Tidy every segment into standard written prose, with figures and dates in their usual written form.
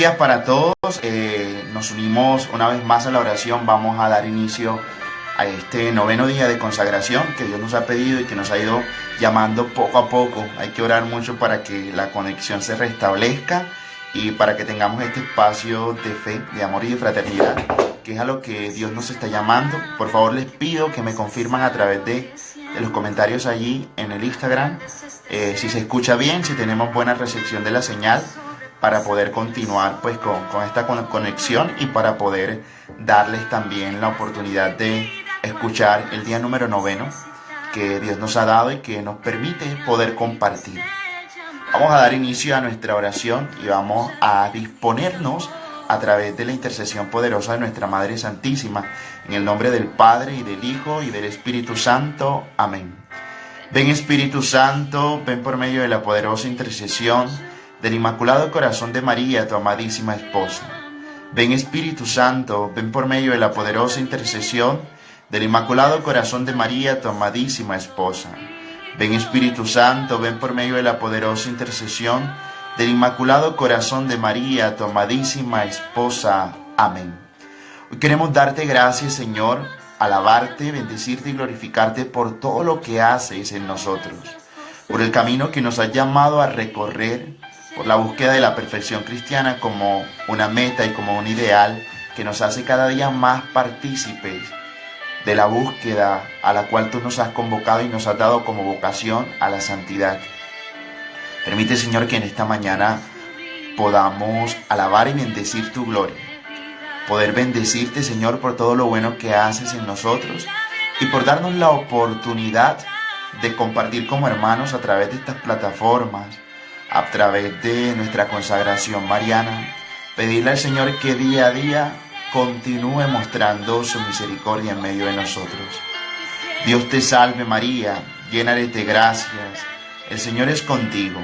días para todos. Nos unimos una vez más a la oración. Vamos a dar inicio a este noveno día de consagración que Dios nos ha pedido y que nos ha ido llamando poco a poco. Hay que orar mucho para que la conexión se restablezca y para que tengamos este espacio de fe, de amor y de fraternidad, que es a lo que Dios nos está llamando. Por favor, les pido que me confirman a través de los comentarios allí en el Instagram si se escucha bien, si tenemos buena recepción de la señal, para poder continuar pues con esta conexión y para poder darles también la oportunidad de escuchar el día número 9 que Dios nos ha dado y que nos permite poder compartir. Vamos a dar inicio a nuestra oración y vamos a disponernos a través de la intercesión poderosa de nuestra Madre Santísima, en el nombre del Padre y del Hijo y del Espíritu Santo. Amén. Ven Espíritu Santo, ven por medio de la poderosa intercesión del Inmaculado Corazón de María, tu amadísima esposa. Ven Espíritu Santo, ven por medio de la poderosa intercesión del Inmaculado Corazón de María, tu amadísima esposa. Ven Espíritu Santo, ven por medio de la poderosa intercesión del Inmaculado Corazón de María, tu amadísima esposa. Amén. Hoy queremos darte gracias, Señor, alabarte, bendecirte y glorificarte por todo lo que haces en nosotros, por el camino que nos has llamado a recorrer, por la búsqueda de la perfección cristiana como una meta y como un ideal que nos hace cada día más partícipes de la búsqueda a la cual tú nos has convocado y nos has dado como vocación a la santidad. Permite, Señor, que en esta mañana podamos alabar y bendecir tu gloria, poder bendecirte, Señor, por todo lo bueno que haces en nosotros y por darnos la oportunidad de compartir como hermanos a través de estas plataformas, a través de nuestra consagración mariana. Pedirle al Señor que día a día continúe mostrando su misericordia en medio de nosotros. Dios te salve María, llena eres de gracias, el Señor es contigo.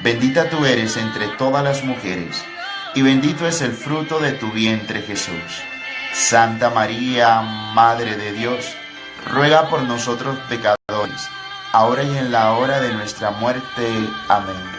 Bendita tú eres entre todas las mujeres, y bendito es el fruto de tu vientre Jesús. Santa María, Madre de Dios, ruega por nosotros pecadores, ahora y en la hora de nuestra muerte. Amén.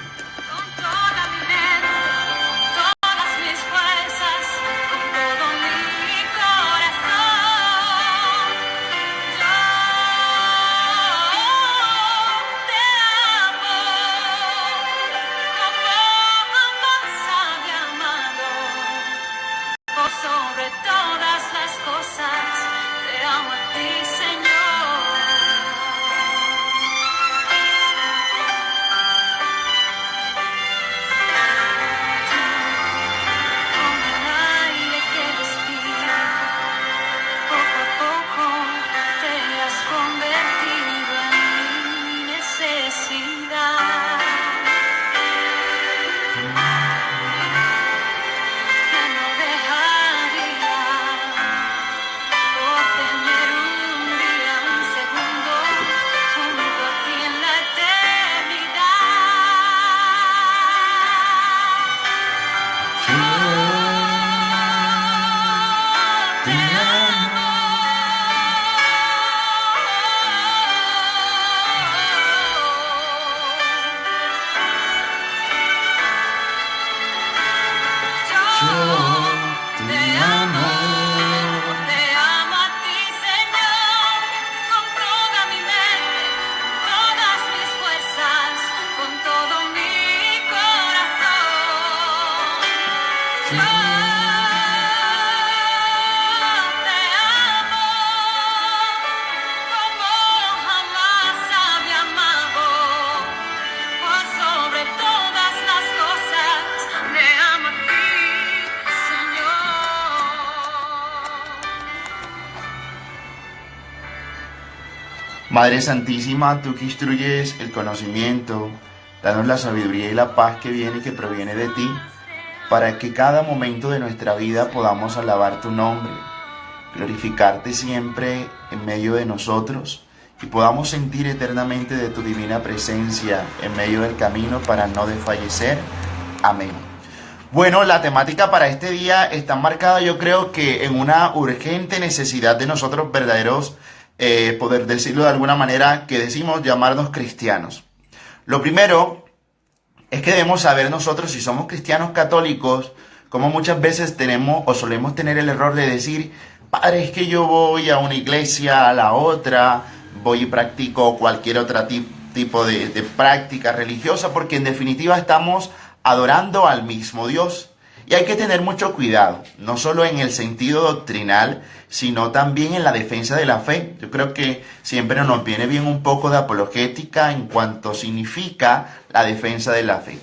Madre Santísima, tú que instruyes el conocimiento, danos la sabiduría y la paz que viene y que proviene de ti, para que cada momento de nuestra vida podamos alabar tu nombre, glorificarte siempre en medio de nosotros y podamos sentir eternamente de tu divina presencia en medio del camino para no desfallecer. Amén. Bueno, la temática para este día está marcada, yo creo que en una urgente necesidad de nosotros verdaderos, poder decirlo de alguna manera, que decimos llamarnos cristianos. Lo primero es que debemos saber nosotros si somos cristianos católicos Como muchas veces tenemos o solemos tener el error de decir, padre, es que yo voy a una iglesia, a la otra, voy y practico cualquier otro tipo de práctica religiosa, porque en definitiva estamos adorando al mismo Dios. Y hay que tener mucho cuidado, no solo en el sentido doctrinal, sino también en la defensa de la fe. Yo creo que siempre nos viene bien un poco de apologética en cuanto significa la defensa de la fe.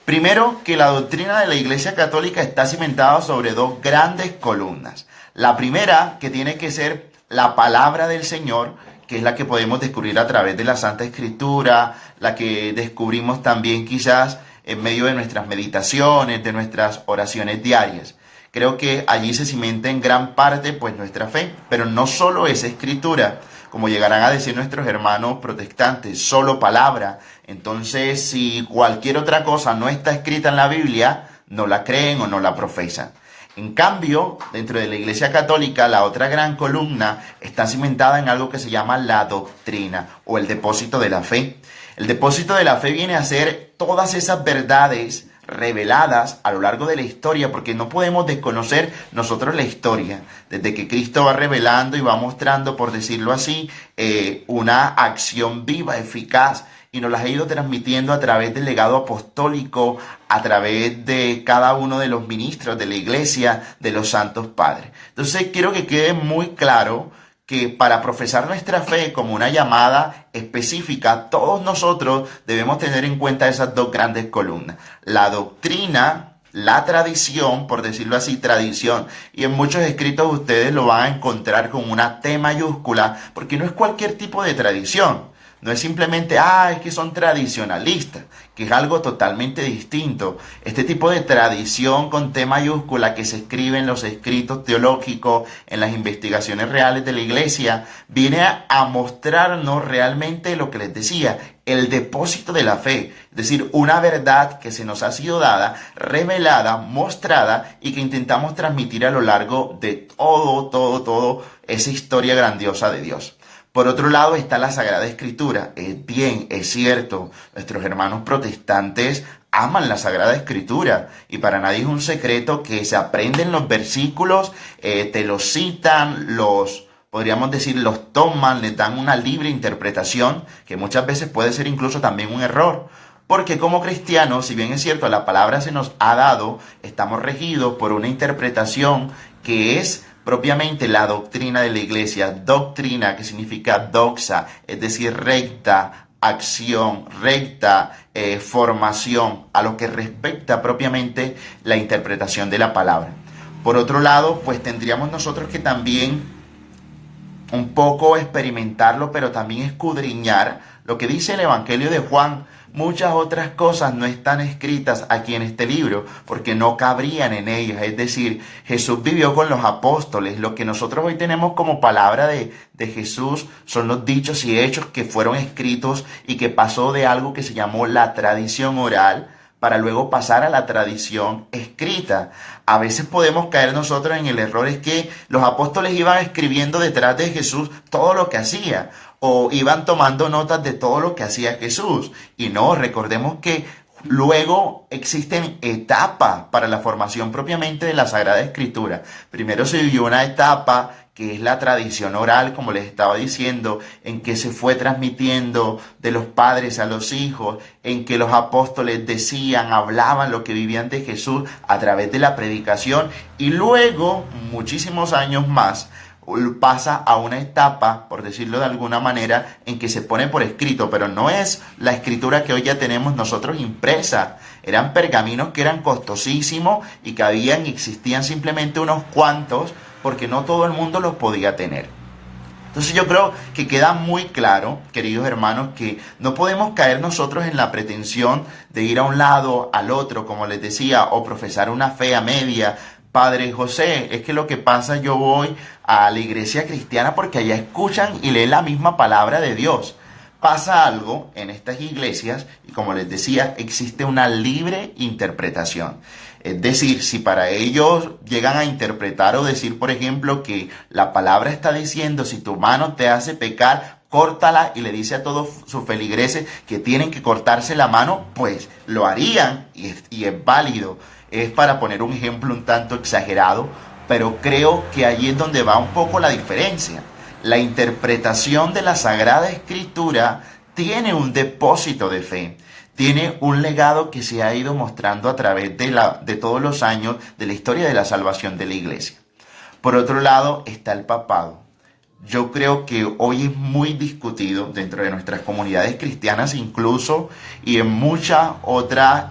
Primero, que la doctrina de la Iglesia Católica está cimentada sobre dos grandes columnas. La primera, que tiene que ser la palabra del Señor, que es la que podemos descubrir a través de la Santa Escritura, la que descubrimos también quizás en medio de nuestras meditaciones, de nuestras oraciones diarias. Creo que allí se cimenta en gran parte pues nuestra fe, pero no solo es escritura, como llegarán a decir nuestros hermanos protestantes, solo palabra. Entonces, si cualquier otra cosa no está escrita en la Biblia, no la creen o no la profesan. En cambio, dentro de la Iglesia Católica, la otra gran columna está cimentada en algo que se llama la doctrina o el depósito de la fe. El depósito de la fe viene a ser todas esas verdades reveladas a lo largo de la historia, porque no podemos desconocer nosotros la historia. Desde que Cristo va revelando y va mostrando, por decirlo así, una acción viva, eficaz, y nos las ha ido transmitiendo a través del legado apostólico, a través de cada uno de los ministros de la iglesia, de los santos padres. Entonces quiero que quede muy claro que para profesar nuestra fe como una llamada específica, todos nosotros debemos tener en cuenta esas dos grandes columnas. La doctrina, la tradición, por decirlo así, tradición. Y en muchos escritos ustedes lo van a encontrar con una T mayúscula, porque no es cualquier tipo de tradición. No es simplemente, es que son tradicionalistas, que es algo totalmente distinto. Este tipo de tradición con T mayúscula que se escribe en los escritos teológicos, en las investigaciones reales de la iglesia, viene a mostrarnos realmente lo que les decía, el depósito de la fe. Es decir, una verdad que se nos ha sido dada, revelada, mostrada y que intentamos transmitir a lo largo de todo esa historia grandiosa de Dios. Por otro lado está la Sagrada Escritura. Es cierto, nuestros hermanos protestantes aman la Sagrada Escritura y para nadie es un secreto que se aprenden los versículos, te los citan, podríamos decir, los toman, les dan una libre interpretación, que muchas veces puede ser incluso también un error. Porque como cristianos, si bien es cierto, la palabra se nos ha dado, estamos regidos por una interpretación que es propiamente la doctrina de la iglesia. Doctrina, que significa doxa, es decir, recta, acción, recta, formación, a lo que respecta propiamente la interpretación de la palabra. Por otro lado, pues tendríamos nosotros que también un poco experimentarlo, pero también escudriñar lo que dice el Evangelio de Juan. Muchas otras cosas no están escritas aquí en este libro porque no cabrían en ellas. Es decir, Jesús vivió con los apóstoles. Lo que nosotros hoy tenemos como palabra de Jesús son los dichos y hechos que fueron escritos y que pasó de algo que se llamó la tradición oral para luego pasar a la tradición escrita. A veces podemos caer nosotros en el error es que los apóstoles iban escribiendo detrás de Jesús todo lo que hacía o iban tomando notas de todo lo que hacía Jesús. Y no, recordemos que luego existen etapas para la formación propiamente de la Sagrada Escritura. Primero se vivió una etapa que es la tradición oral, como les estaba diciendo, en que se fue transmitiendo de los padres a los hijos, en que los apóstoles decían, hablaban lo que vivían de Jesús a través de la predicación, y luego, muchísimos años más, pasa a una etapa, por decirlo de alguna manera, en que se pone por escrito, pero no es la escritura que hoy ya tenemos nosotros impresa. Eran pergaminos que eran costosísimos y que existían simplemente unos cuantos, porque no todo el mundo los podía tener. Entonces yo creo que queda muy claro, queridos hermanos, que no podemos caer nosotros en la pretensión de ir a un lado, al otro, como les decía, o profesar una fe a media. Padre José, es que lo que pasa, yo voy a la iglesia cristiana porque allá escuchan y leen la misma palabra de Dios. Pasa algo en estas iglesias y como les decía, existe una libre interpretación. Es decir, si para ellos llegan a interpretar o decir, por ejemplo, que la palabra está diciendo, si tu mano te hace pecar, córtala, y le dice a todos sus feligreses que tienen que cortarse la mano, pues lo harían y es válido. es para poner un ejemplo un tanto exagerado, pero creo que allí es donde va un poco la diferencia. La interpretación de la Sagrada Escritura tiene un depósito de fe, tiene un legado que se ha ido mostrando a través de todos los años de la historia de la salvación de la Iglesia. Por otro lado está el papado. Yo creo que hoy es muy discutido dentro de nuestras comunidades cristianas incluso, y en muchas otras,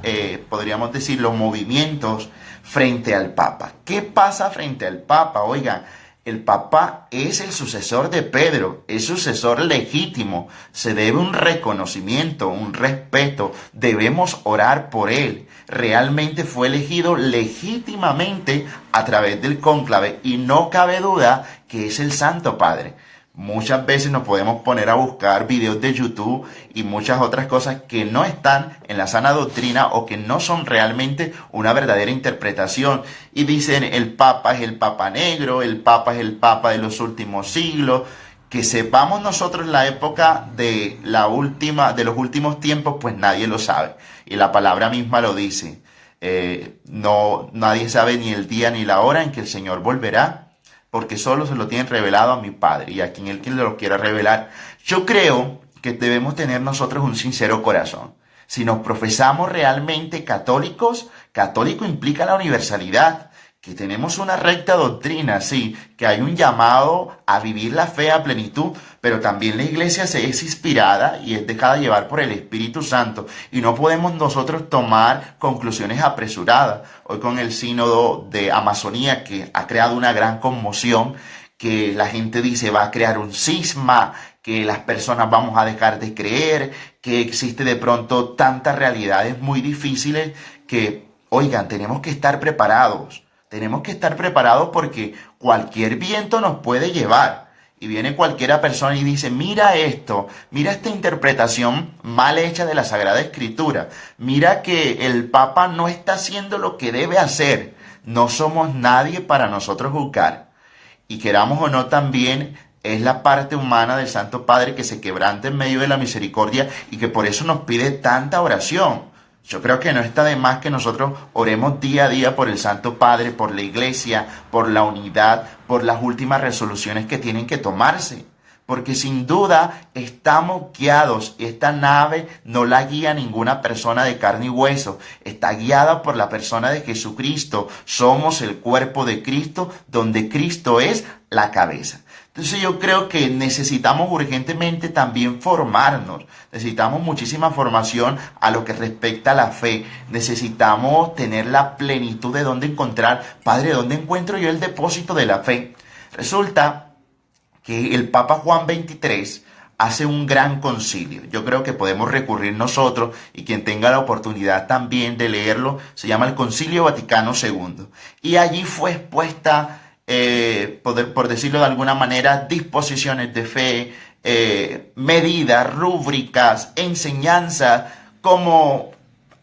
podríamos decir, los movimientos frente al Papa. ¿Qué pasa frente al Papa? Oigan, el Papa es el sucesor de Pedro, es sucesor legítimo, se debe un reconocimiento, un respeto, debemos orar por él. Realmente fue elegido legítimamente a través del cónclave y no cabe duda que es el Santo Padre. Muchas veces nos podemos poner a buscar videos de YouTube y muchas otras cosas que no están en la sana doctrina o que no son realmente una verdadera interpretación. Y dicen el Papa es el Papa negro, el Papa es el Papa de los últimos siglos. Que sepamos nosotros la época de los últimos tiempos, pues nadie lo sabe. Y la palabra misma lo dice. Nadie sabe ni el día ni la hora en que el Señor volverá, porque solo se lo tienen revelado a mi Padre y a quien Él lo quiera revelar. Yo creo que debemos tener nosotros un sincero corazón. Si nos profesamos realmente católicos, católico implica la universalidad, que tenemos una recta doctrina, sí, que hay un llamado a vivir la fe a plenitud, pero también la Iglesia es inspirada y es dejada llevar por el Espíritu Santo, y no podemos nosotros tomar conclusiones apresuradas. Hoy con el sínodo de Amazonía, que ha creado una gran conmoción, que la gente dice va a crear un cisma, que las personas vamos a dejar de creer, que existe de pronto tantas realidades muy difíciles que, oigan, tenemos que estar preparados. Tenemos que estar preparados porque cualquier viento nos puede llevar. Y viene cualquiera persona y dice, mira esto, mira esta interpretación mal hecha de la Sagrada Escritura. Mira que el Papa no está haciendo lo que debe hacer. No somos nadie para nosotros juzgar. Y queramos o no también, es la parte humana del Santo Padre que se quebranta en medio de la misericordia y que por eso nos pide tanta oración. Yo creo que no está de más que nosotros oremos día a día por el Santo Padre, por la Iglesia, por la unidad, por las últimas resoluciones que tienen que tomarse. Porque sin duda estamos guiados. Esta nave no la guía ninguna persona de carne y hueso. Está guiada por la persona de Jesucristo. Somos el cuerpo de Cristo, donde Cristo es la cabeza. Entonces yo creo que necesitamos urgentemente también formarnos. Necesitamos muchísima formación a lo que respecta a la fe. Necesitamos tener la plenitud de dónde encontrar. Padre, ¿dónde encuentro yo el depósito de la fe? Resulta que el Papa Juan XXIII hace un gran concilio. Yo creo que podemos recurrir nosotros, y quien tenga la oportunidad también de leerlo, se llama el Concilio Vaticano II. Y allí fue expuesta, por decirlo de alguna manera, disposiciones de fe, medidas, rúbricas, enseñanzas, cómo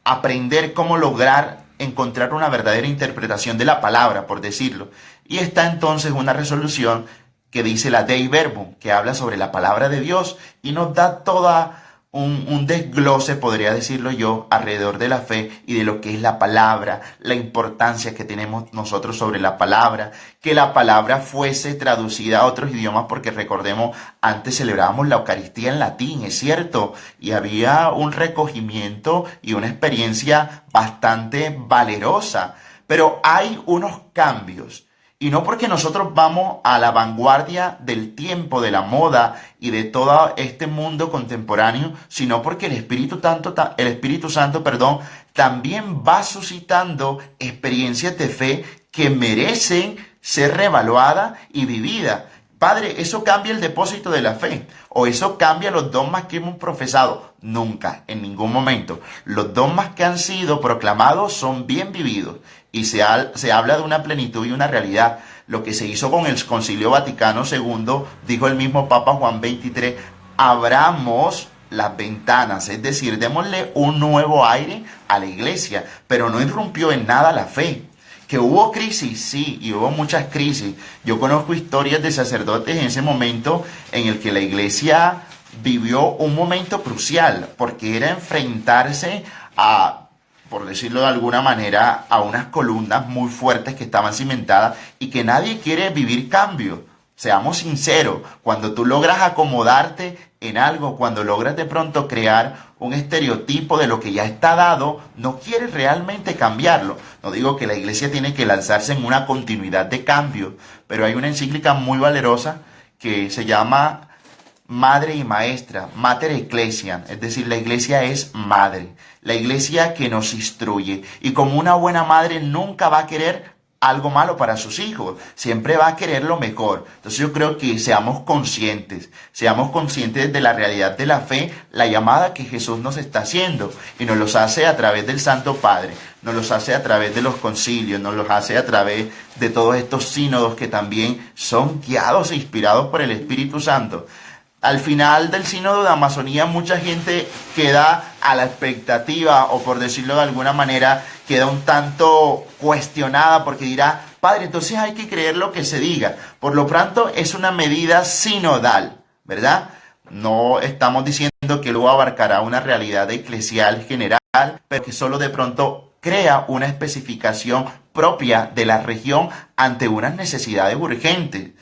aprender, cómo lograr encontrar una verdadera interpretación de la palabra, por decirlo. Y está entonces una resolución que dice la Dei Verbum, que habla sobre la palabra de Dios y nos da toda un desglose, podría decirlo yo, alrededor de la fe y de lo que es la palabra, la importancia que tenemos nosotros sobre la palabra, que la palabra fuese traducida a otros idiomas, porque recordemos, antes celebrábamos la Eucaristía en latín, es cierto, y había un recogimiento y una experiencia bastante valerosa, pero hay unos cambios. Y no porque nosotros vamos a la vanguardia del tiempo, de la moda y de todo este mundo contemporáneo, sino porque el Espíritu Santo, también va suscitando experiencias de fe que merecen ser revaluadas y vividas. Padre, ¿eso cambia el depósito de la fe? ¿O eso cambia los dogmas que hemos profesado? Nunca, en ningún momento. Los dogmas que han sido proclamados son bien vividos y se habla de una plenitud y una realidad. Lo que se hizo con el Concilio Vaticano II, dijo el mismo Papa Juan XXIII, abramos las ventanas, es decir, démosle un nuevo aire a la Iglesia, pero no irrumpió en nada la fe. ¿Que hubo crisis? Sí, y hubo muchas crisis. Yo conozco historias de sacerdotes en ese momento en el que la Iglesia vivió un momento crucial, porque era enfrentarse a por decirlo de alguna manera, a unas columnas muy fuertes que estaban cimentadas y que nadie quiere vivir cambio. Seamos sinceros, cuando tú logras acomodarte en algo, cuando logras de pronto crear un estereotipo de lo que ya está dado, no quieres realmente cambiarlo. No digo que la iglesia tiene que lanzarse en una continuidad de cambio, pero hay una encíclica muy valerosa que se llama Madre y Maestra, Mater Ecclesiam, es decir, la iglesia es madre, la iglesia que nos instruye, y como una buena madre nunca va a querer algo malo para sus hijos, siempre va a querer lo mejor. Entonces yo creo que seamos conscientes de la realidad de la fe, la llamada que Jesús nos está haciendo, y nos los hace a través del Santo Padre, nos los hace a través de los concilios, nos los hace a través de todos estos sínodos que también son guiados e inspirados por el Espíritu Santo. Al final del sínodo de Amazonía mucha gente queda a la expectativa, o por decirlo de alguna manera, queda un tanto cuestionada porque dirá: padre, entonces hay que creer lo que se diga. Por lo pronto es una medida sinodal, ¿verdad? No estamos diciendo que luego abarcará una realidad eclesial general, pero que solo de pronto crea una especificación propia de la región ante unas necesidades urgentes.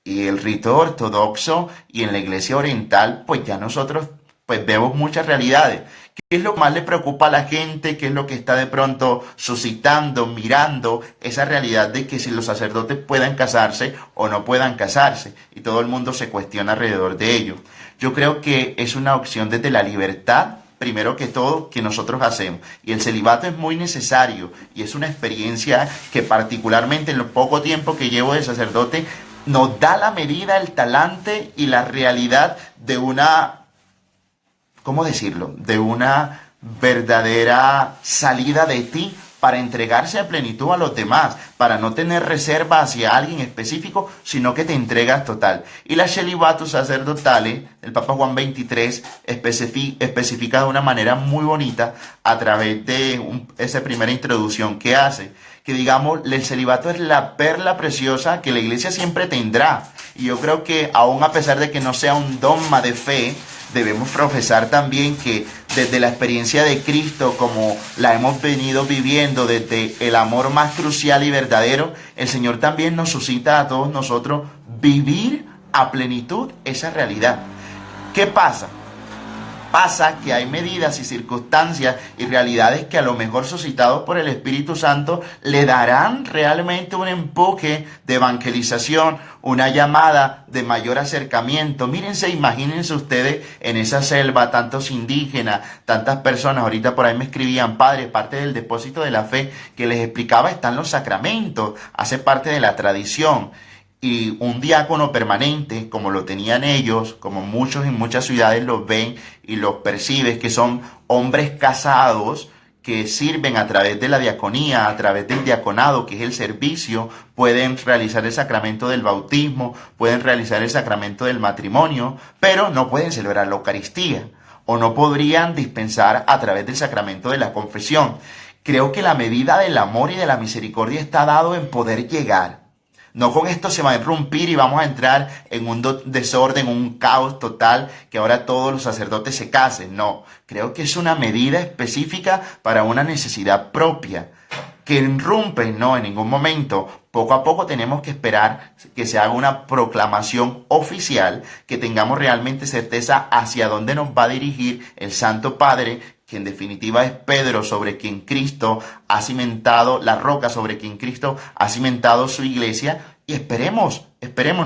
Y el rito ortodoxo y en la iglesia oriental, pues ya nosotros pues vemos muchas realidades. ¿Qué es lo que más le preocupa a la gente? ¿Qué es lo que está de pronto suscitando, mirando esa realidad de que si los sacerdotes puedan casarse o no puedan casarse? Y todo el mundo se cuestiona alrededor de ello. Yo creo que es una opción desde la libertad, primero que todo, que nosotros hacemos. Y el celibato es muy necesario y es una experiencia que particularmente en lo poco tiempo que llevo de sacerdote nos da la medida, el talante y la realidad de una, ¿cómo decirlo?, de una verdadera salida de ti para entregarse a plenitud a los demás, para no tener reserva hacia alguien específico, sino que te entregas total. Y la Celibatus Sacerdotale, el Papa Juan XXIII especifica de una manera muy bonita a través de esa primera introducción que hace, que digamos, el celibato es la perla preciosa que la iglesia siempre tendrá. Y yo creo que aún a pesar de que no sea un dogma de fe, debemos profesar también que desde la experiencia de Cristo, como la hemos venido viviendo, desde el amor más crucial y verdadero, el Señor también nos suscita a todos nosotros vivir a plenitud esa realidad. ¿Qué pasa? Pasa que hay medidas y circunstancias y realidades que a lo mejor suscitados por el Espíritu Santo le darán realmente un empuje de evangelización, una llamada de mayor acercamiento. Mírense, imagínense ustedes en esa selva, tantos indígenas, tantas personas. Ahorita por ahí me escribían: padre, parte del depósito de la fe que les explicaba están los sacramentos, hace parte de la tradición. Y un diácono permanente, como lo tenían ellos, como muchos en muchas ciudades los ven y los percibes, que son hombres casados que sirven a través de la diaconía, a través del diaconado, que es el servicio, pueden realizar el sacramento del bautismo, pueden realizar el sacramento del matrimonio, pero no pueden celebrar la Eucaristía o no podrían dispensar a través del sacramento de la confesión. Creo que la medida del amor y de la misericordia está dado en poder llegar. No con esto se va a irrumpir y vamos a entrar en un desorden, un caos total, que ahora todos los sacerdotes se casen. No, creo que es una medida específica para una necesidad propia. Que irrumpe, no, en ningún momento. Poco a poco tenemos que esperar que se haga una proclamación oficial, que tengamos realmente certeza hacia dónde nos va a dirigir el Santo Padre, que en definitiva es Pedro, sobre quien Cristo ha cimentado, la roca sobre quien Cristo ha cimentado su iglesia. Y esperemos,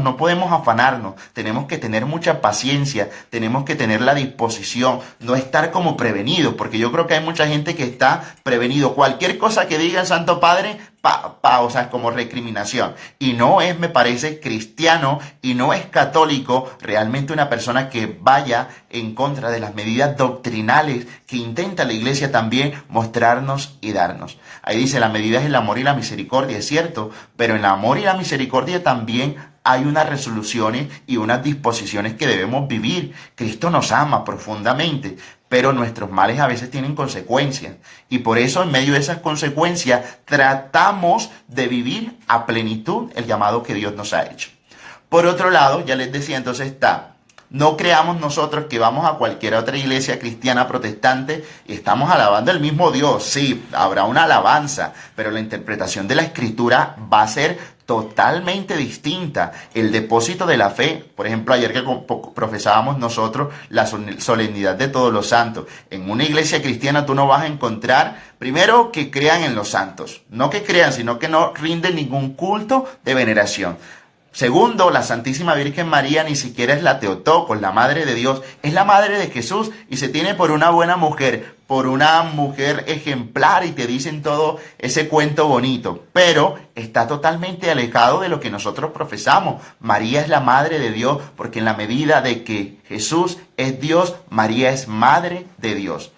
no podemos afanarnos, tenemos que tener mucha paciencia, tenemos que tener la disposición, no estar como prevenidos, porque yo creo que hay mucha gente que está prevenido. Cualquier cosa que diga el Santo Padre, o sea, como recriminación. Y no es, me parece, cristiano y no es católico realmente una persona que vaya en contra de las medidas doctrinales que intenta la iglesia también mostrarnos y darnos. Ahí dice, la medida es el amor y la misericordia, es cierto, pero en el amor y la misericordia también hay unas resoluciones y unas disposiciones que debemos vivir. Cristo nos ama profundamente, pero nuestros males a veces tienen consecuencias. Y por eso, en medio de esas consecuencias, tratamos de vivir a plenitud el llamado que Dios nos ha hecho. Por otro lado, ya les decía, entonces está No creamos nosotros que vamos a cualquier otra iglesia cristiana protestante y estamos alabando al mismo Dios. Sí, habrá una alabanza, pero la interpretación de la Escritura va a ser totalmente distinta. El depósito de la fe, por ejemplo, ayer que profesábamos nosotros la solemnidad de todos los santos. En una iglesia cristiana tú no vas a encontrar, primero, que crean en los santos. No que crean, sino que no rinden ningún culto de veneración. Segundo, la Santísima Virgen María ni siquiera es la Teotocos, la Madre de Dios, es la Madre de Jesús y se tiene por una buena mujer, por una mujer ejemplar y te dicen todo ese cuento bonito, pero está totalmente alejado de lo que nosotros profesamos. María es la Madre de Dios porque en la medida de que Jesús es Dios, María es Madre de Dios.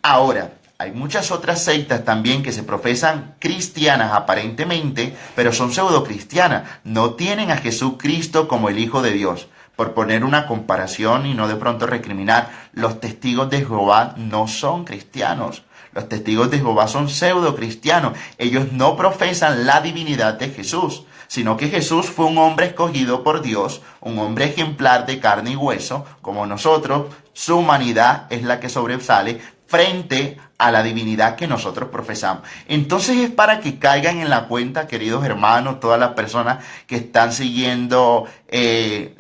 Ahora, hay muchas otras sectas también que se profesan cristianas aparentemente, pero son pseudocristianas. No tienen a Jesucristo como el Hijo de Dios. Por poner una comparación y no de pronto recriminar, los testigos de Jehová no son cristianos. Los testigos de Jehová son pseudocristianos. Ellos no profesan la divinidad de Jesús, sino que Jesús fue un hombre escogido por Dios, un hombre ejemplar de carne y hueso, como nosotros. Su humanidad es la que sobresale frente a la divinidad que nosotros profesamos. Entonces es para que caigan en la cuenta, queridos hermanos, todas las personas que están siguiendo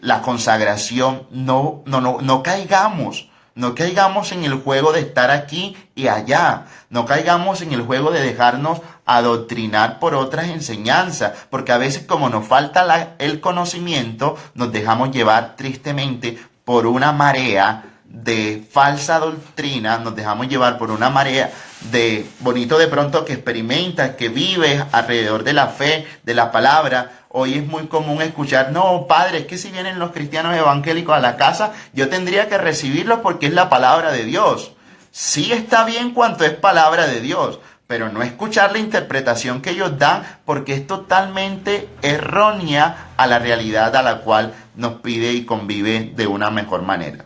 la consagración, no caigamos. No caigamos en el juego de estar aquí y allá. No caigamos en el juego de dejarnos adoctrinar por otras enseñanzas. Porque a veces, como nos falta el conocimiento, nos dejamos llevar tristemente por una marea de falsa doctrina, nos dejamos llevar por una marea de bonito de pronto que experimentas, que vives alrededor de la fe, de la palabra. Hoy es muy común escuchar, no, padre, es que si vienen los cristianos evangélicos a la casa, yo tendría que recibirlos porque es la palabra de Dios. Sí está bien cuanto es palabra de Dios, pero no escuchar la interpretación que ellos dan porque es totalmente errónea a la realidad a la cual nos pide y convive de una mejor manera.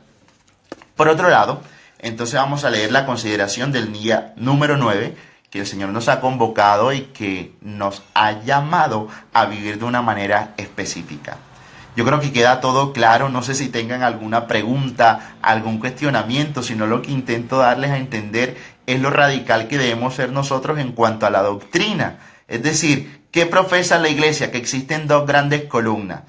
Por otro lado, entonces vamos a leer la consideración del día número 9, que el Señor nos ha convocado y que nos ha llamado a vivir de una manera específica. Yo creo que queda todo claro, no sé si tengan alguna pregunta, algún cuestionamiento, sino lo que intento darles a entender es lo radical que debemos ser nosotros en cuanto a la doctrina. Es decir, ¿qué profesa la Iglesia? Que existen dos grandes columnas: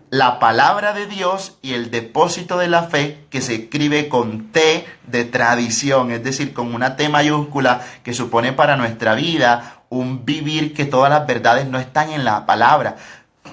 la palabra de Dios y el depósito de la fe, que se escribe con T de tradición, es decir, con una T mayúscula que supone para nuestra vida un vivir que todas las verdades no están en la palabra.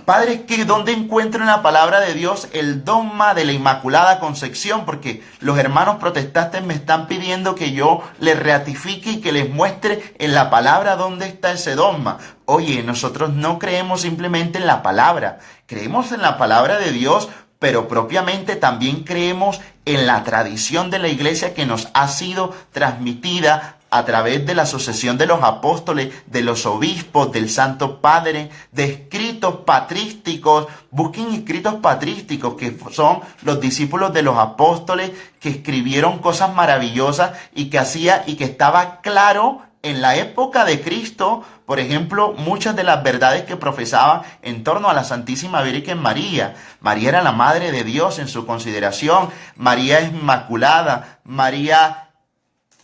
Padre, ¿dónde encuentro en la palabra de Dios el dogma de la Inmaculada Concepción? Porque los hermanos protestantes me están pidiendo que yo les ratifique y que les muestre en la palabra dónde está ese dogma. Oye, nosotros no creemos simplemente en la palabra, creemos en la palabra de Dios, pero propiamente también creemos en la tradición de la Iglesia que nos ha sido transmitida a través de la sucesión de los apóstoles, de los obispos, del Santo Padre, de escritos patrísticos. Busquen escritos patrísticos, que son los discípulos de los apóstoles que escribieron cosas maravillosas y que estaba claro en la época de Cristo. Por ejemplo, muchas de las verdades que profesaban en torno a la Santísima Virgen María. María era la Madre de Dios en su consideración. María es inmaculada. María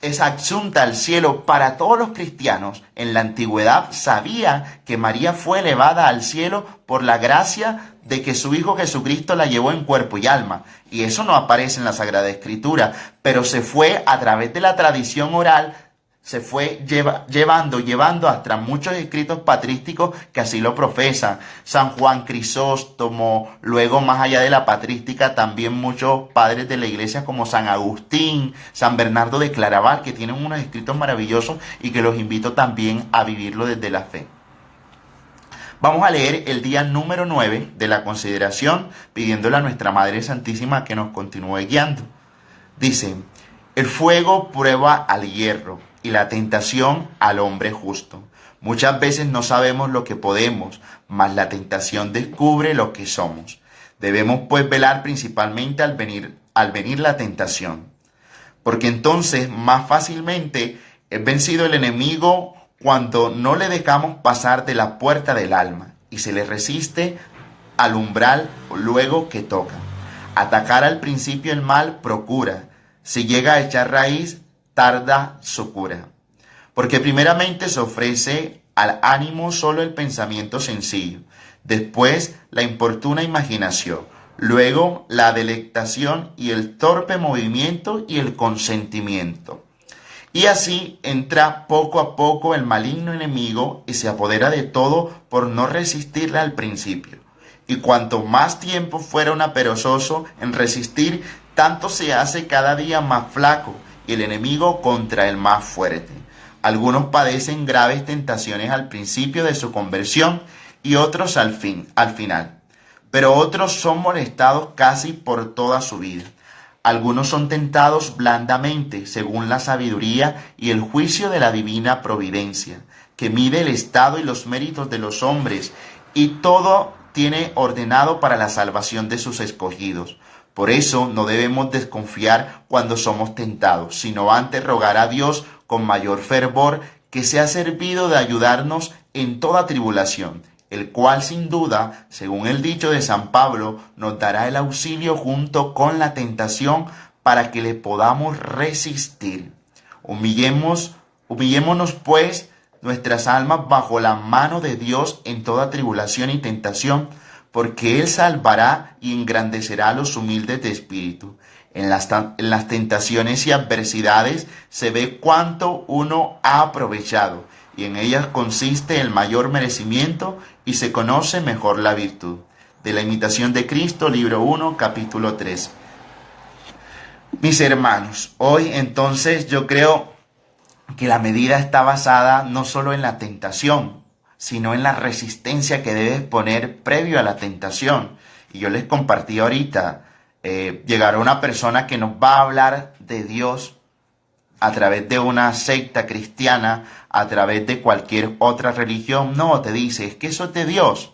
es asunta al cielo. Para todos los cristianos en la antigüedad sabían que María fue elevada al cielo por la gracia de que su Hijo Jesucristo la llevó en cuerpo y alma. Y eso no aparece en la Sagrada Escritura, pero se fue a través de la tradición oral, se fue llevando hasta muchos escritos patrísticos que así lo profesan. San Juan Crisóstomo, luego más allá de la patrística, también muchos padres de la iglesia como San Agustín, San Bernardo de Claraval, que tienen unos escritos maravillosos y que los invito también a vivirlo desde la fe. Vamos a leer el día número 9 de la consideración, pidiéndole a nuestra Madre Santísima que nos continúe guiando. Dice: el fuego prueba al hierro y la tentación al hombre justo. Muchas veces no sabemos lo que podemos, mas la tentación descubre lo que somos. Debemos pues velar principalmente al venir la tentación, porque entonces más fácilmente es vencido el enemigo cuando no le dejamos pasar de la puerta del alma y se le resiste al umbral luego que toca. Atacar al principio el mal procura. Si llega a echar raíz, tarda su cura. Porque primeramente se ofrece al ánimo solo el pensamiento sencillo, después la importuna imaginación, luego la delectación y el torpe movimiento y el consentimiento. Y así entra poco a poco el maligno enemigo y se apodera de todo por no resistirle al principio. Y cuanto más tiempo fuera un perezoso en resistir, tanto se hace cada día más flaco y el enemigo contra el más fuerte. Algunos padecen graves tentaciones al principio de su conversión y otros al final. Pero otros son molestados casi por toda su vida. Algunos son tentados blandamente, según la sabiduría y el juicio de la divina providencia, que mide el estado y los méritos de los hombres, y todo tiene ordenado para la salvación de sus escogidos. Por eso no debemos desconfiar cuando somos tentados, sino antes rogar a Dios con mayor fervor, que sea servido de ayudarnos en toda tribulación, el cual sin duda, según el dicho de San Pablo, nos dará el auxilio junto con la tentación para que le podamos resistir. Humillémonos pues nuestras almas bajo la mano de Dios en toda tribulación y tentación, porque Él salvará y engrandecerá a los humildes de espíritu. En las tentaciones y adversidades se ve cuánto uno ha aprovechado, y en ellas consiste el mayor merecimiento y se conoce mejor la virtud. De la imitación de Cristo, libro 1, capítulo 3. Mis hermanos, hoy entonces yo creo que la medida está basada no solo en la tentación, sino en la resistencia que debes poner previo a la tentación. Y yo les compartí ahorita, llegará una persona que nos va a hablar de Dios a través de una secta cristiana, a través de cualquier otra religión. No, te dice, es que eso es de Dios.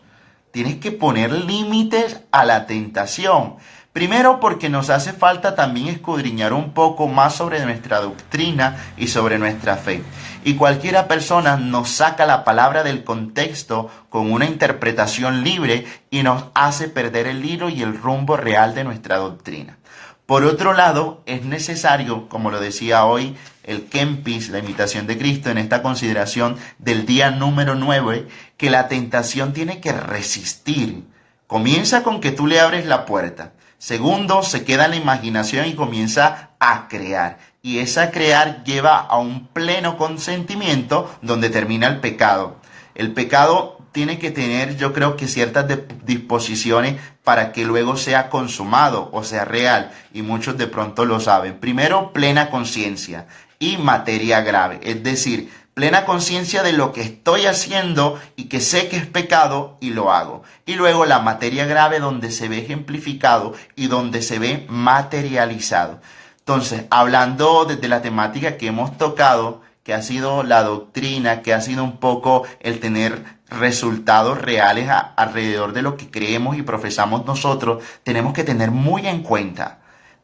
Tienes que poner límites a la tentación. Primero porque nos hace falta también escudriñar un poco más sobre nuestra doctrina y sobre nuestra fe. Y cualquiera persona nos saca la palabra del contexto con una interpretación libre y nos hace perder el hilo y el rumbo real de nuestra doctrina. Por otro lado, es necesario, como lo decía hoy el Kempis, la imitación de Cristo, en esta consideración del día número 9, que la tentación tiene que resistir. Comienza con que tú le abres la puerta. Segundo, se queda en la imaginación y comienza a crear. Y esa crear lleva a un pleno consentimiento donde termina el pecado. El pecado tiene que tener, yo creo que ciertas disposiciones para que luego sea consumado o sea real. Y muchos de pronto lo saben. Primero, plena conciencia y materia grave. Es decir, plena conciencia de lo que estoy haciendo y que sé que es pecado y lo hago. Y luego la materia grave donde se ve ejemplificado y donde se ve materializado. Entonces, hablando desde la temática que hemos tocado, que ha sido la doctrina, que ha sido un poco el tener resultados reales alrededor de lo que creemos y profesamos nosotros, tenemos que tener muy en cuenta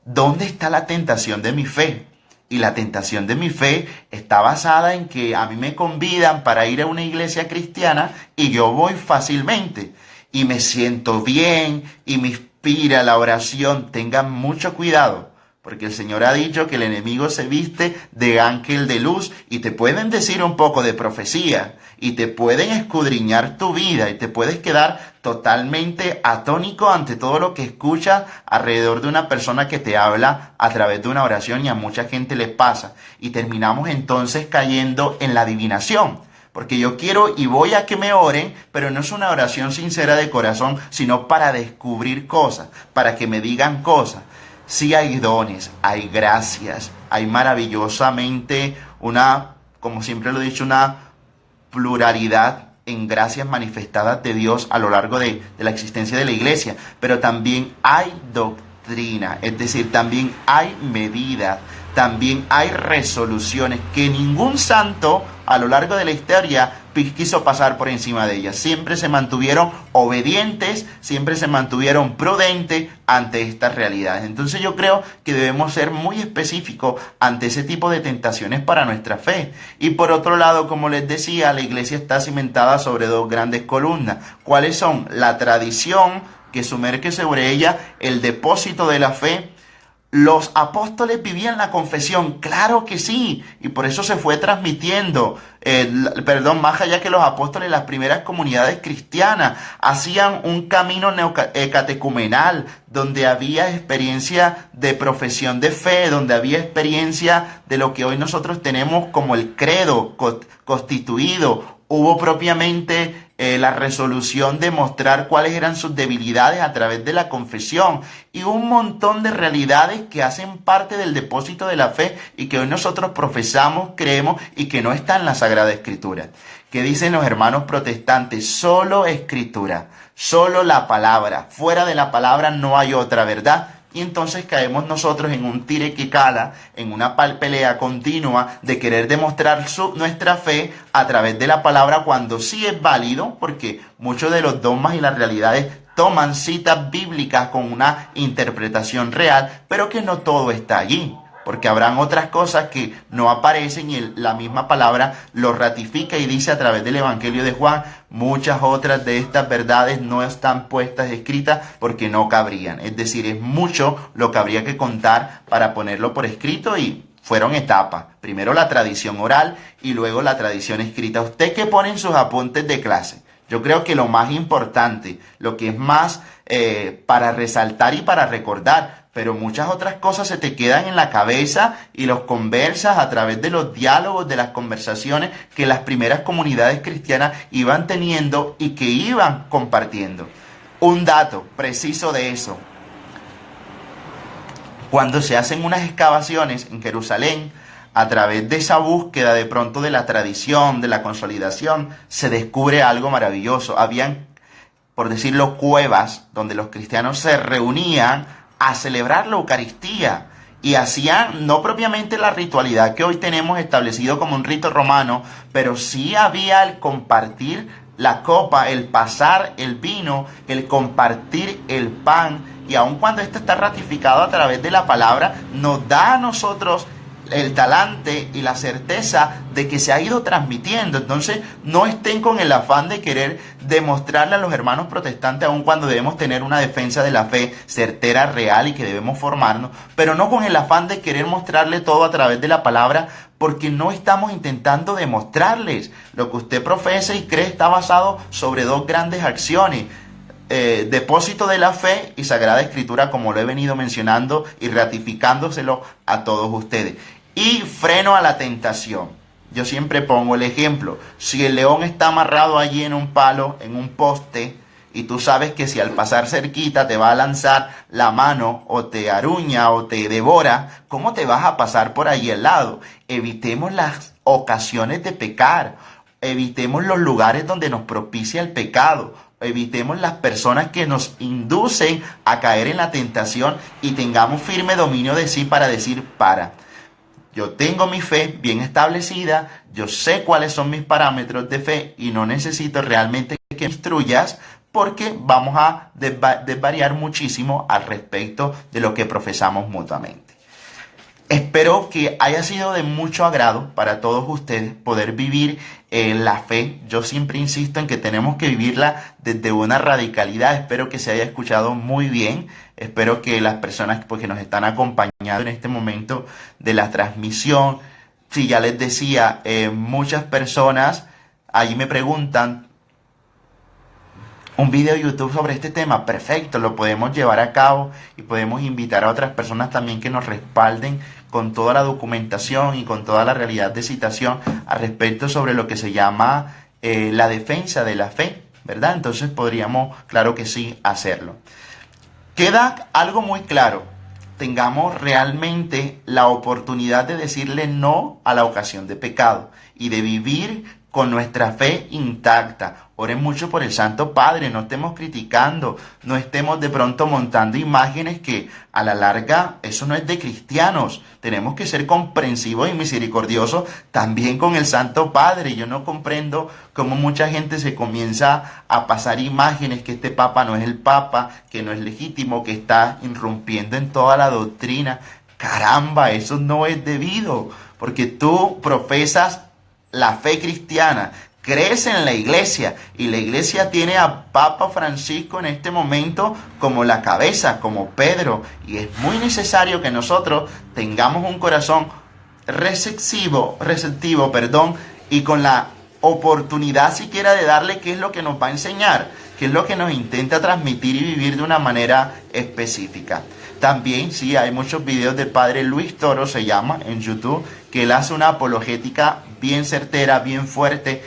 dónde está la tentación de mi fe. Y la tentación de mi fe está basada en que a mí me convidan para ir a una iglesia cristiana y yo voy fácilmente y me siento bien y me inspira la oración. Tengan mucho cuidado, porque el Señor ha dicho que el enemigo se viste de ángel de luz y te pueden decir un poco de profecía y te pueden escudriñar tu vida y te puedes quedar totalmente atónico ante todo lo que escuchas alrededor de una persona que te habla a través de una oración, y a mucha gente le pasa. Y terminamos entonces cayendo en la adivinación. Porque yo quiero y voy a que me oren, pero no es una oración sincera de corazón, sino para descubrir cosas, para que me digan cosas. Sí hay dones, hay gracias, hay maravillosamente como siempre lo he dicho, una pluralidad en gracias manifestadas de Dios a lo largo de la existencia de la iglesia. Pero también hay doctrina, es decir, también hay medidas, también hay resoluciones que ningún santo a lo largo de la historia quiso pasar por encima de ellas. Siempre se mantuvieron obedientes, siempre se mantuvieron prudentes ante estas realidades. Entonces yo creo que debemos ser muy específicos ante ese tipo de tentaciones para nuestra fe. Y por otro lado, como les decía, la iglesia está cimentada sobre dos grandes columnas. ¿Cuáles son? La tradición que sumerge sobre ella el depósito de la fe. ¿Los apóstoles vivían la confesión? Claro que sí, y por eso se fue transmitiendo, más allá que los apóstoles, las primeras comunidades cristianas hacían un camino catecumenal, donde había experiencia de profesión de fe, donde había experiencia de lo que hoy nosotros tenemos como el credo constituido. Hubo propiamente la resolución de mostrar cuáles eran sus debilidades a través de la confesión y un montón de realidades que hacen parte del depósito de la fe y que hoy nosotros profesamos, creemos y que no está en la Sagrada Escritura. ¿Qué dicen los hermanos protestantes? Solo Escritura, solo la palabra. Fuera de la palabra no hay otra verdad. Y entonces caemos nosotros en un tire que cala, en una pelea continua de querer demostrar nuestra fe a través de la palabra, cuando sí es válido, porque muchos de los dogmas y las realidades toman citas bíblicas con una interpretación real, pero que no todo está allí. Porque habrán otras cosas que no aparecen y la misma palabra lo ratifica y dice a través del Evangelio de Juan, muchas otras de estas verdades no están puestas escritas porque no cabrían. Es decir, es mucho lo que habría que contar para ponerlo por escrito y fueron etapas. Primero la tradición oral y luego la tradición escrita. ¿Usted qué pone en sus apuntes de clase? Yo creo que lo más importante, lo que es más para resaltar y para recordar, pero muchas otras cosas se te quedan en la cabeza y los conversas a través de los diálogos, de las conversaciones que las primeras comunidades cristianas iban teniendo y que iban compartiendo. Un dato preciso de eso: cuando se hacen unas excavaciones en Jerusalén, a través de esa búsqueda de pronto de la tradición, de la consolidación, se descubre algo maravilloso. Habían, por decirlo, cuevas donde los cristianos se reunían a celebrar la Eucaristía y hacían no propiamente la ritualidad que hoy tenemos establecido como un rito romano, pero sí había el compartir la copa, el pasar el vino, el compartir el pan, y aun cuando esto está ratificado a través de la palabra, nos da a nosotros el talante y la certeza de que se ha ido transmitiendo. Entonces no estén con el afán de querer demostrarle a los hermanos protestantes, aun cuando debemos tener una defensa de la fe certera, real, y que debemos formarnos, pero no con el afán de querer mostrarle todo a través de la palabra, porque no estamos intentando demostrarles. Lo que usted profesa y cree está basado sobre dos grandes acciones: depósito de la fe y Sagrada Escritura, como lo he venido mencionando y ratificándoselo a todos ustedes. Y freno a la tentación. Yo siempre pongo el ejemplo: si el león está amarrado allí en un palo, en un poste, y tú sabes que si al pasar cerquita te va a lanzar la mano o te aruña o te devora, ¿cómo te vas a pasar por ahí al lado? Evitemos las ocasiones de pecar, evitemos los lugares donde nos propicia el pecado, evitemos las personas que nos inducen a caer en la tentación y tengamos firme dominio de sí para decir: para. Yo tengo mi fe bien establecida, yo sé cuáles son mis parámetros de fe y no necesito realmente que me instruyas, porque vamos a desvariar muchísimo al respecto de lo que profesamos mutuamente. Espero que haya sido de mucho agrado para todos ustedes poder vivir la fe. Yo siempre insisto en que tenemos que vivirla desde una radicalidad. Espero que se haya escuchado muy bien. Espero que las personas que nos están acompañando en este momento de la transmisión, si ya les decía, muchas personas ahí me preguntan: un video de YouTube sobre este tema, perfecto, lo podemos llevar a cabo y podemos invitar a otras personas también que nos respalden con toda la documentación y con toda la realidad de citación al respecto sobre lo que se llama la defensa de la fe, ¿verdad? Entonces podríamos, claro que sí, hacerlo. Queda algo muy claro: tengamos realmente la oportunidad de decirle no a la ocasión de pecado y de vivir con nuestra fe intacta. Oren mucho por el Santo Padre, no estemos criticando, no estemos de pronto montando imágenes que a la larga eso no es de cristianos. Tenemos que ser comprensivos y misericordiosos también con el Santo Padre. Yo no comprendo cómo mucha gente se comienza a pasar imágenes que este Papa no es el Papa, que no es legítimo, que está irrumpiendo en toda la doctrina. Caramba, eso no es debido, porque tú profesas la fe cristiana, crece en la iglesia, y la iglesia tiene a Papa Francisco en este momento como la cabeza, como Pedro, y es muy necesario que nosotros tengamos un corazón receptivo, y con la oportunidad siquiera de darle qué es lo que nos va a enseñar, qué es lo que nos intenta transmitir y vivir de una manera específica. También, sí, hay muchos videos del padre Luis Toro, se llama, en YouTube, que él hace una apologética bien certera, bien fuerte,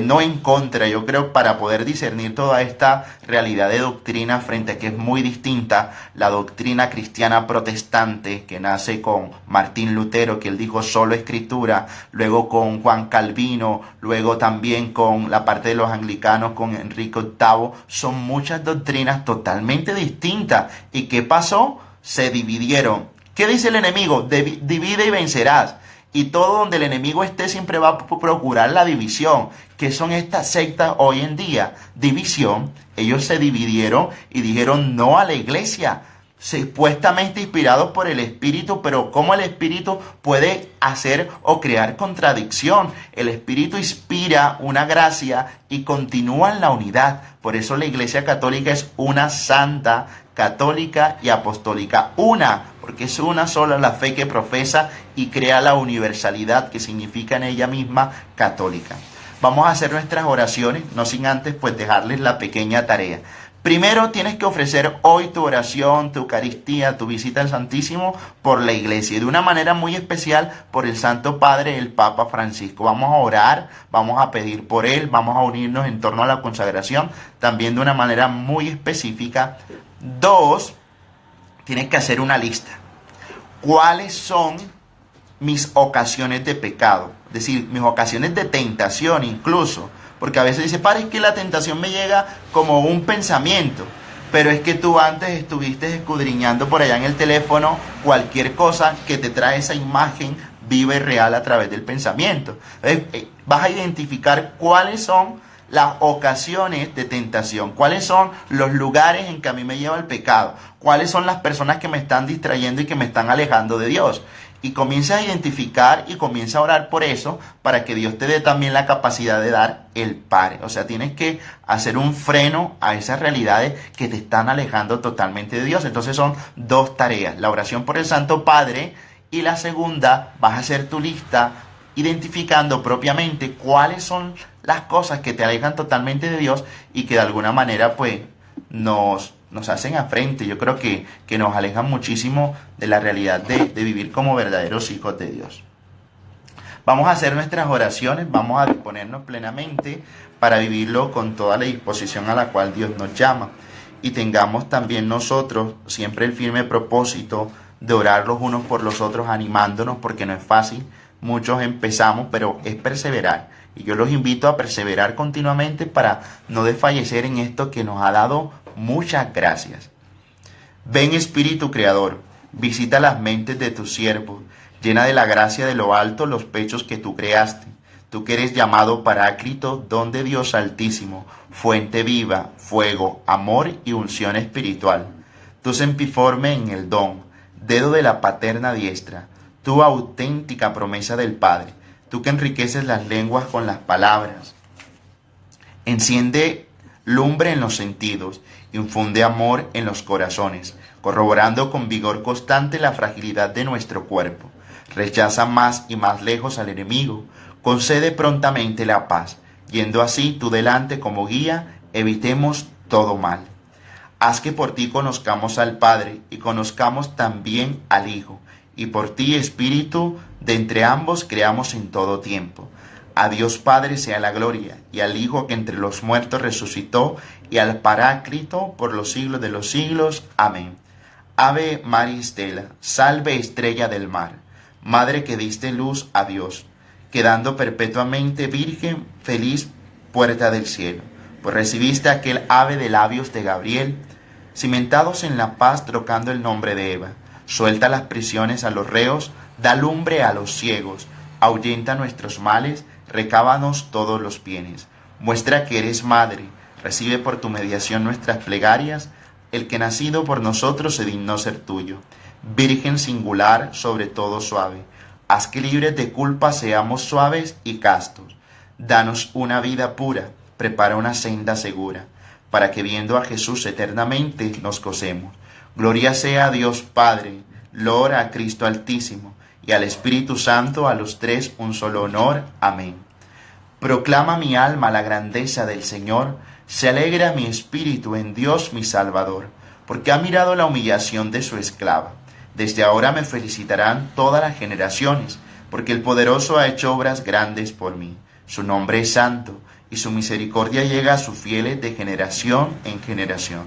no en contra, yo creo, para poder discernir toda esta realidad de doctrina frente a que es muy distinta la doctrina cristiana protestante que nace con Martín Lutero, que él dijo solo escritura, luego con Juan Calvino, luego también con la parte de los anglicanos con Enrique VIII. Son muchas doctrinas totalmente distintas. ¿Y qué pasó? Se dividieron. ¿Qué dice el enemigo? Divide y vencerás. Y todo donde el enemigo esté siempre va a procurar la división. ¿Qué son estas sectas hoy en día? División. Ellos se dividieron y dijeron no a la iglesia, supuestamente inspirados por el Espíritu, pero ¿cómo el Espíritu puede hacer o crear contradicción? El Espíritu inspira una gracia y continúa en la unidad. Por eso la Iglesia Católica es una santa, católica y apostólica. Una, porque es una sola la fe que profesa y crea la universalidad que significa en ella misma católica. Vamos a hacer nuestras oraciones, no sin antes pues dejarles la pequeña tarea. Primero tienes que ofrecer hoy tu oración, tu Eucaristía, tu visita al Santísimo por la Iglesia y de una manera muy especial por el Santo Padre, el Papa Francisco. Vamos a orar, vamos a pedir por él, vamos a unirnos en torno a la consagración, también de una manera muy específica. 2, tienes que hacer una lista. ¿Cuáles son mis ocasiones de pecado? Es decir, mis ocasiones de tentación incluso. Porque a veces dice, padre, es que la tentación me llega como un pensamiento. Pero es que tú antes estuviste escudriñando por allá en el teléfono cualquier cosa que te trae esa imagen viva y real a través del pensamiento. Vas a identificar cuáles son las ocasiones de tentación, cuáles son los lugares en que a mí me lleva el pecado, cuáles son las personas que me están distrayendo y que me están alejando de Dios. Y comienza a identificar y comienza a orar por eso para que Dios te dé también la capacidad de dar el pare. O sea, tienes que hacer un freno a esas realidades que te están alejando totalmente de Dios. Entonces son 2 tareas, la oración por el Santo Padre y la segunda, vas a hacer tu lista identificando propiamente cuáles son las cosas que te alejan totalmente de Dios y que de alguna manera pues nos hacen afrente. Yo creo que nos alejan muchísimo de la realidad de vivir como verdaderos hijos de Dios. Vamos a hacer nuestras oraciones, vamos a disponernos plenamente para vivirlo con toda la disposición a la cual Dios nos llama. Y tengamos también nosotros siempre el firme propósito de orar los unos por los otros, animándonos, porque no es fácil. Muchos empezamos, pero es perseverar. Y yo los invito a perseverar continuamente para no desfallecer en esto que nos ha dado muchas gracias. Ven Espíritu Creador, visita las mentes de tus siervos, llena de la gracia de lo alto los pechos que tú creaste. Tú que eres llamado Paráclito, don de Dios Altísimo, fuente viva, fuego, amor y unción espiritual. Tú sempiforme en el don, dedo de la paterna diestra, tú auténtica promesa del Padre, tú que enriqueces las lenguas con las palabras. Enciende lumbre en los sentidos, infunde amor en los corazones, corroborando con vigor constante la fragilidad de nuestro cuerpo. Rechaza más y más lejos al enemigo, concede prontamente la paz, yendo así tú delante como guía, evitemos todo mal. Haz que por ti conozcamos al Padre y conozcamos también al Hijo, y por ti, Espíritu, de entre ambos creamos en todo tiempo. A Dios Padre sea la gloria, y al Hijo que entre los muertos resucitó, y al Paráclito por los siglos de los siglos. Amén. Ave María Stella, salve estrella del mar, Madre que diste luz a Dios, quedando perpetuamente virgen, feliz puerta del cielo, pues recibiste aquel ave de labios de Gabriel, cimentados en la paz trocando el nombre de Eva. Suelta las prisiones a los reos, da lumbre a los ciegos, ahuyenta nuestros males, recábanos todos los bienes. Muestra que eres madre, recibe por tu mediación nuestras plegarias, el que nacido por nosotros se dignó ser tuyo. Virgen singular, sobre todo suave, haz que libres de culpa seamos suaves y castos. Danos una vida pura, prepara una senda segura, para que viendo a Jesús eternamente nos gocemos. Gloria sea a Dios Padre, gloria a Cristo Altísimo, y al Espíritu Santo, a los tres un solo honor. Amén. Proclama mi alma la grandeza del Señor, se alegra mi espíritu en Dios mi Salvador, porque ha mirado la humillación de su esclava. Desde ahora me felicitarán todas las generaciones, porque el poderoso ha hecho obras grandes por mí. Su nombre es santo, y su misericordia llega a sus fieles de generación en generación.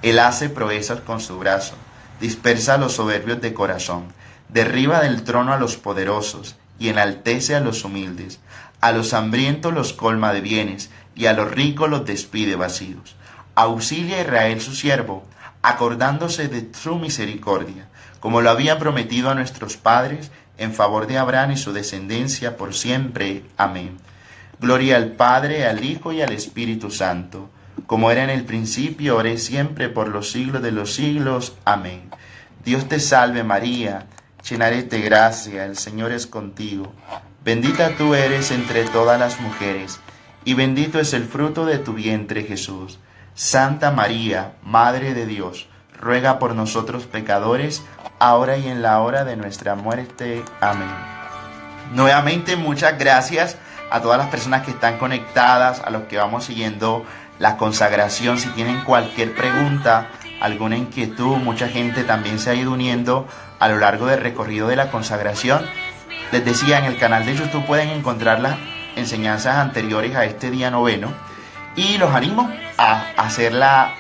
Él hace proezas con su brazo, dispersa a los soberbios de corazón, derriba del trono a los poderosos, y enaltece a los humildes. A los hambrientos los colma de bienes, y a los ricos los despide vacíos. Auxilia a Israel su siervo, acordándose de su misericordia, como lo había prometido a nuestros padres, en favor de Abraham y su descendencia por siempre. Amén. Gloria al Padre, al Hijo y al Espíritu Santo, como era en el principio, ahora y siempre, por los siglos de los siglos. Amén. Dios te salve María, llena eres de gracia, el Señor es contigo. Bendita tú eres entre todas las mujeres, y bendito es el fruto de tu vientre Jesús. Santa María, Madre de Dios, ruega por nosotros pecadores, ahora y en la hora de nuestra muerte. Amén. Nuevamente, muchas gracias a todas las personas que están conectadas, a los que vamos siguiendo la consagración. Si tienen cualquier pregunta, alguna inquietud, mucha gente también se ha ido uniendo a lo largo del recorrido de la consagración. Les decía, en el canal de YouTube pueden encontrar las enseñanzas anteriores a este día noveno, y los animo a hacer las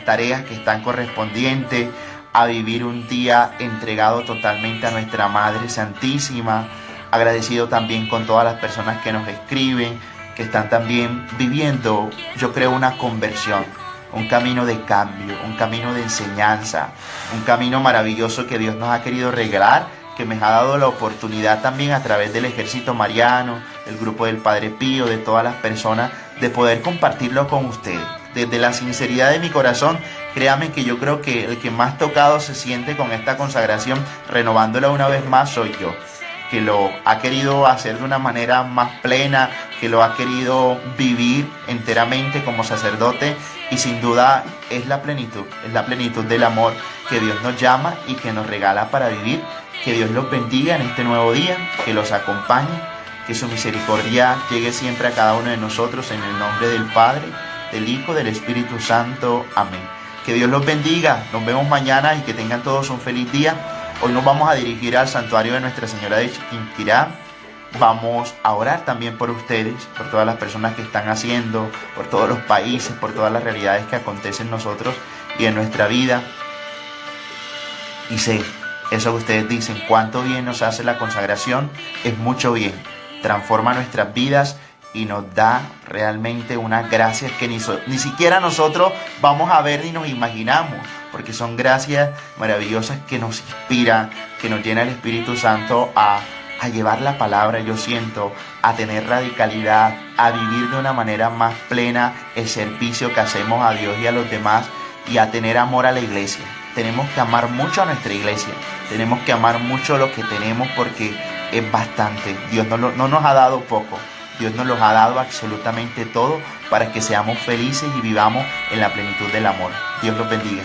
tareas que están correspondientes, a vivir un día entregado totalmente a nuestra Madre Santísima, agradecido también con todas las personas que nos escriben, que están también viviendo, yo creo, una conversión, un camino de cambio, un camino de enseñanza, un camino maravilloso que Dios nos ha querido regalar, que me ha dado la oportunidad también a través del Ejército Mariano, el grupo del Padre Pío, de todas las personas, de poder compartirlo con ustedes. Desde la sinceridad de mi corazón, créanme que yo creo que el que más tocado se siente con esta consagración, renovándola una vez más, soy yo, que lo ha querido hacer de una manera más plena, que lo ha querido vivir enteramente como sacerdote, y sin duda es la plenitud del amor que Dios nos llama y que nos regala para vivir. Que Dios los bendiga en este nuevo día, que los acompañe, que su misericordia llegue siempre a cada uno de nosotros, en el nombre del Padre, del Hijo, del Espíritu Santo. Amén. Que Dios los bendiga. Nos vemos mañana y que tengan todos un feliz día. Hoy nos vamos a dirigir al santuario de Nuestra Señora de Chiquinquirá. Vamos a orar también por ustedes, por todas las personas que están haciendo, por todos los países, por todas las realidades que acontecen en nosotros y en nuestra vida. Y sé, eso que ustedes dicen, cuánto bien nos hace la consagración, es mucho bien. Transforma nuestras vidas y nos da realmente unas gracias que ni siquiera nosotros vamos a ver ni nos imaginamos, porque son gracias maravillosas que nos inspiran, que nos llena el Espíritu Santo a llevar la palabra, yo siento, a tener radicalidad, a vivir de una manera más plena el servicio que hacemos a Dios y a los demás, y a tener amor a la iglesia. Tenemos que amar mucho a nuestra iglesia, tenemos que amar mucho lo que tenemos, porque es bastante. Dios no nos ha dado poco, Dios nos lo ha dado absolutamente todo para que seamos felices y vivamos en la plenitud del amor. Dios los bendiga.